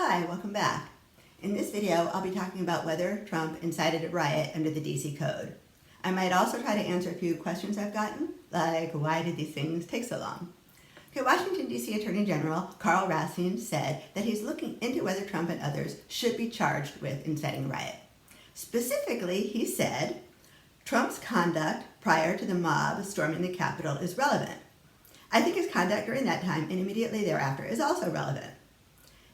Hi, welcome back. In this video, I'll be talking about whether Trump incited a riot under the DC Code. I might also try to answer a few questions I've gotten, like why did these things take so long? Okay, Washington, D.C. Attorney General Karl Racine said that he's looking into whether Trump and others should be charged with inciting a riot. Specifically, he said, Trump's conduct prior to the mob storming the Capitol is relevant. I think his conduct during that time and immediately thereafter is also relevant.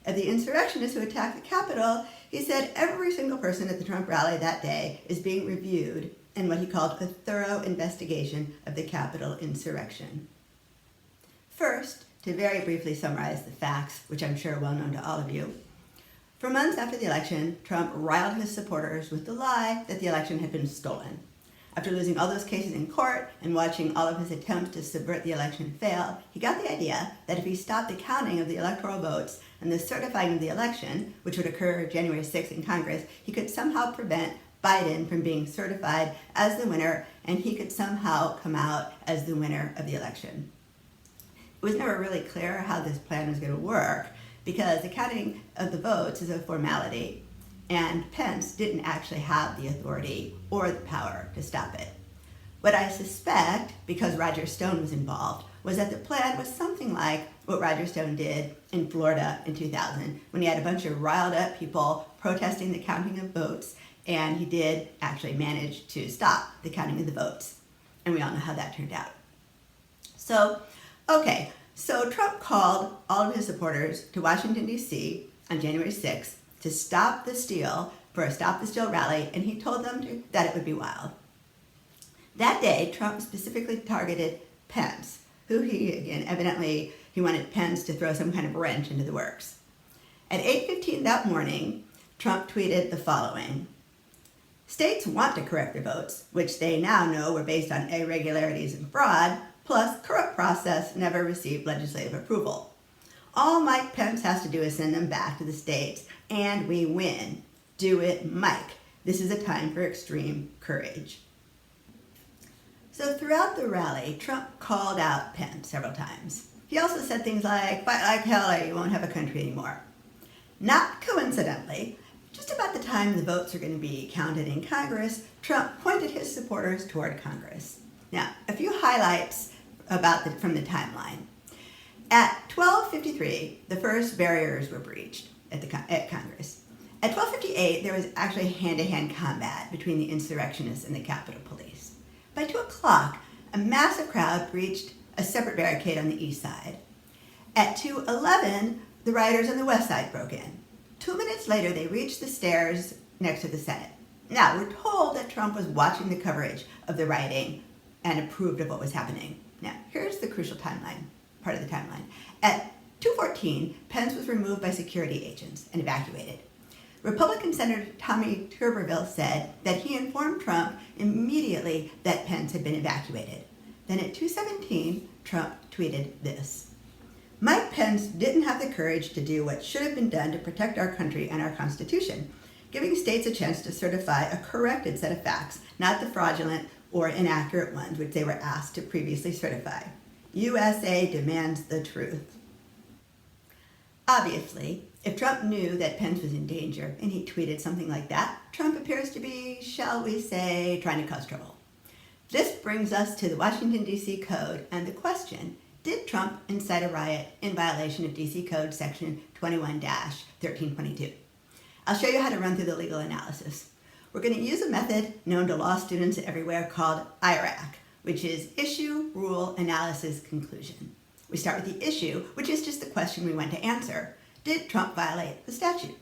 Of the insurrectionists who attacked the Capitol, he said every single person at the Trump rally that day is being reviewed in what he called a thorough investigation of the Capitol insurrection. First, to very briefly summarize the facts, which I'm sure are well known to all of you. For months after the election, Trump riled his supporters with the lie that the election had been stolen. After losing all those cases in court and watching all of his attempts to subvert the election fail, he got the idea that if he stopped the counting of the electoral votes and the certifying of the election, which would occur January 6th in Congress, he could somehow prevent Biden from being certified as the winner, and he could somehow come out as the winner of the election. It was never really clear how this plan was going to work because the counting of the votes is a formality, and Pence didn't actually have the authority or the power to stop it. What I suspect, because Roger Stone was involved, was that the plan was something like what Roger Stone did in Florida in 2000, when he had a bunch of riled up people protesting the counting of votes, and he did actually manage to stop the counting of the votes. And we all know how that turned out. So Trump called all of his supporters to Washington, D.C. on January 6th to stop the steal for a Stop the Steal rally, and he told them that it would be wild. That day, Trump specifically targeted Pence, who evidently wanted Pence to throw some kind of wrench into the works. At 8:15 that morning, Trump tweeted the following: states want to correct their votes, which they now know were based on irregularities and fraud, plus corrupt process never received legislative approval. All Mike Pence has to do is send them back to the states, and we win. Do it, Mike. This is a time for extreme courage. So throughout the rally, Trump called out Pence several times. He also said things like, fight like hell or you won't have a country anymore. Not coincidentally, just about the time the votes are going to be counted in Congress, Trump pointed his supporters toward Congress. Now, a few highlights from the timeline. At 12:53, the first barriers were breached at Congress. At 12:58, there was actually hand-to-hand combat between the insurrectionists and the Capitol Police. By 2 o'clock, a massive crowd breached a separate barricade on the east side. At 2:11, the rioters on the west side broke in. 2 minutes later, they reached the stairs next to the Senate. Now, we're told that Trump was watching the coverage of the rioting and approved of what was happening. Now, here's the crucial part of the timeline. At 2:14, Pence was removed by security agents and evacuated. Republican Senator Tommy Tuberville said that he informed Trump immediately that Pence had been evacuated. Then at 2:17, Trump tweeted this: Mike Pence didn't have the courage to do what should have been done to protect our country and our Constitution, giving states a chance to certify a corrected set of facts, not the fraudulent or inaccurate ones which they were asked to previously certify. USA demands the truth. Obviously, if Trump knew that Pence was in danger and he tweeted something like that, Trump appears to be, shall we say, trying to cause trouble. This brings us to the Washington, D.C. Code and the question, did Trump incite a riot in violation of D.C. Code section 21-1322? I'll show you how to run through the legal analysis. We're going to use a method known to law students everywhere called IRAC, which is Issue, Rule, Analysis, Conclusion. We start with the issue, which is just the question we want to answer. Did Trump violate the statute?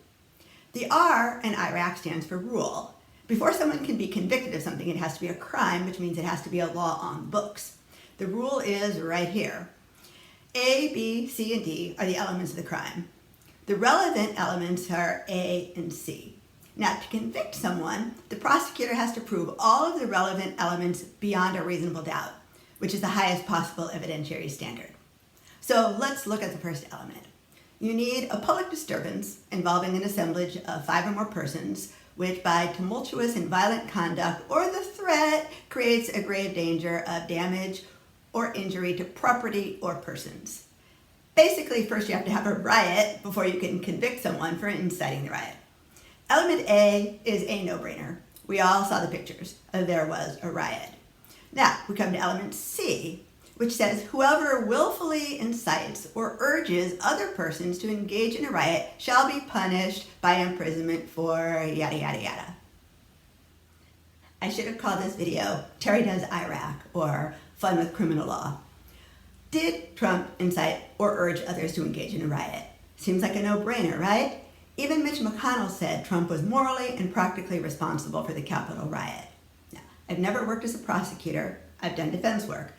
The R in IRAC stands for rule. Before someone can be convicted of something, it has to be a crime, which means it has to be a law on books. The rule is right here. A, B, C, and D are the elements of the crime. The relevant elements are A and C. Now, to convict someone, the prosecutor has to prove all of the relevant elements beyond a reasonable doubt, which is the highest possible evidentiary standard. So let's look at the first element. You need a public disturbance involving an assemblage of 5 or more persons, which by tumultuous and violent conduct or the threat creates a grave danger of damage or injury to property or persons. Basically, first you have to have a riot before you can convict someone for inciting the riot. Element A is a no-brainer. We all saw the pictures. There was a riot. Now, we come to element C, which says whoever willfully incites or urges other persons to engage in a riot shall be punished by imprisonment for yada, yada, yada. I should have called this video Terry Does IRAC or Fun with Criminal Law. Did Trump incite or urge others to engage in a riot? Seems like a no-brainer, right? Even Mitch McConnell said Trump was morally and practically responsible for the Capitol riot. Now, I've never worked as a prosecutor. I've done defense work.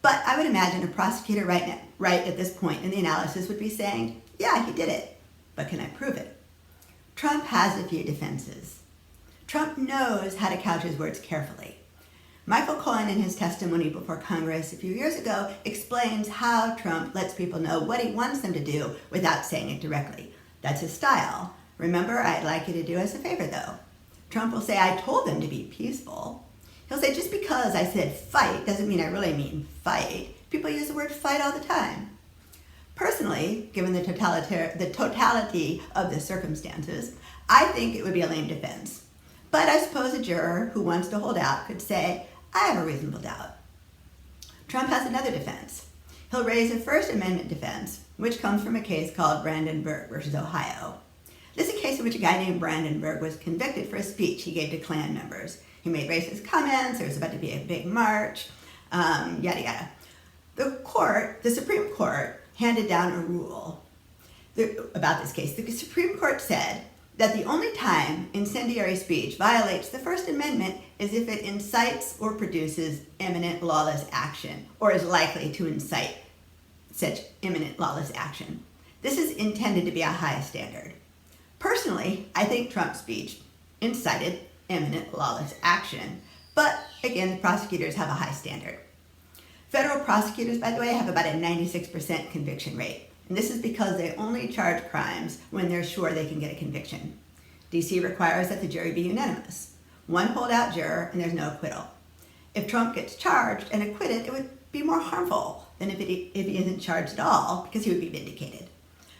But I would imagine a prosecutor right at this point in the analysis would be saying, yeah, he did it, but can I prove it? Trump has a few defenses. Trump knows how to couch his words carefully. Michael Cohen, in his testimony before Congress a few years ago, explains how Trump lets people know what he wants them to do without saying it directly. That's his style. Remember, I'd like you to do us a favor, though. Trump will say, I told them to be peaceful. He'll say, just because I said fight doesn't mean I really mean fight. People use the word fight all the time. Personally, given the totality of the circumstances, I think it would be a lame defense. But I suppose a juror who wants to hold out could say, I have a reasonable doubt. Trump has another defense. He'll raise a First Amendment defense, which comes from a case called Burke versus Ohio. This is a case in which a guy named Burke was convicted for a speech he gave to Klan members. He made racist comments, there was about to be a big march, yada yada. The Supreme Court handed down a rule about this case. The Supreme Court said that the only time incendiary speech violates the First Amendment is if it incites or produces imminent lawless action, or is likely to incite such imminent lawless action. This is intended to be a high standard. Personally, I think Trump's speech incited imminent lawless action, but again, the prosecutors have a high standard. Federal prosecutors, by the way, have about a 96% conviction rate. And this is because they only charge crimes when they're sure they can get a conviction. DC requires that the jury be unanimous. One holdout juror and there's no acquittal. If Trump gets charged and acquitted, it would be more harmful than if he isn't charged at all, because he would be vindicated.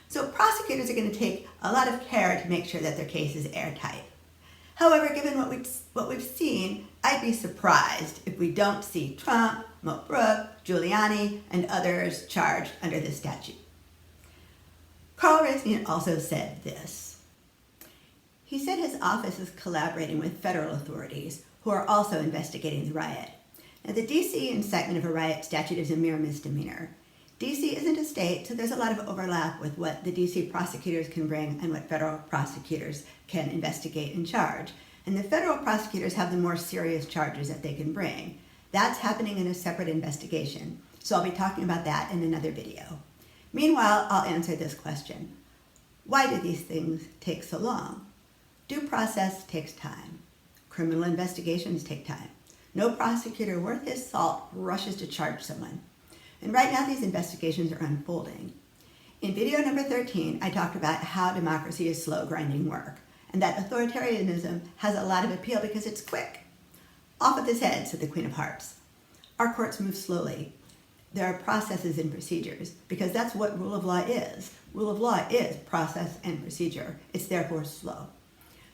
So prosecutors are going to take a lot of care to make sure that their case is airtight. However, given what we've seen, I'd be surprised if we don't see Trump, Burke, Giuliani, and others charged under this statute. Karl Racine also said this. He said his office is collaborating with federal authorities who are also investigating the riot. Now, the D.C. incitement of a riot statute is a mere misdemeanor. D.C. isn't a state, so there's a lot of overlap with what the D.C. prosecutors can bring and what federal prosecutors can investigate and charge. And the federal prosecutors have the more serious charges that they can bring. That's happening in a separate investigation, so I'll be talking about that in another video. Meanwhile, I'll answer this question. Why do these things take so long? Due process takes time. Criminal investigations take time. No prosecutor worth his salt rushes to charge someone. And right now, these investigations are unfolding. In video number 13, I talked about how democracy is slow, grinding work, and that authoritarianism has a lot of appeal because it's quick. Off with his head, said the Queen of Hearts. Our courts move slowly. There are processes and procedures, because that's what rule of law is. Rule of law is process and procedure. It's therefore slow.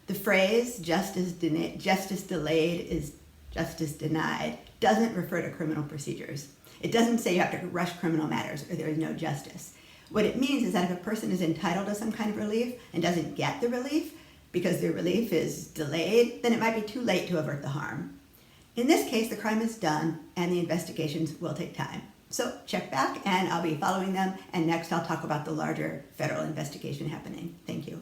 The phrase, justice delayed is justice denied, doesn't refer to criminal procedures. It doesn't say you have to rush criminal matters or there is no justice. What it means is that if a person is entitled to some kind of relief and doesn't get the relief because their relief is delayed, then it might be too late to avert the harm. In this case, the crime is done and the investigations will take time. So check back and I'll be following them, and next I'll talk about the larger federal investigation happening. Thank you.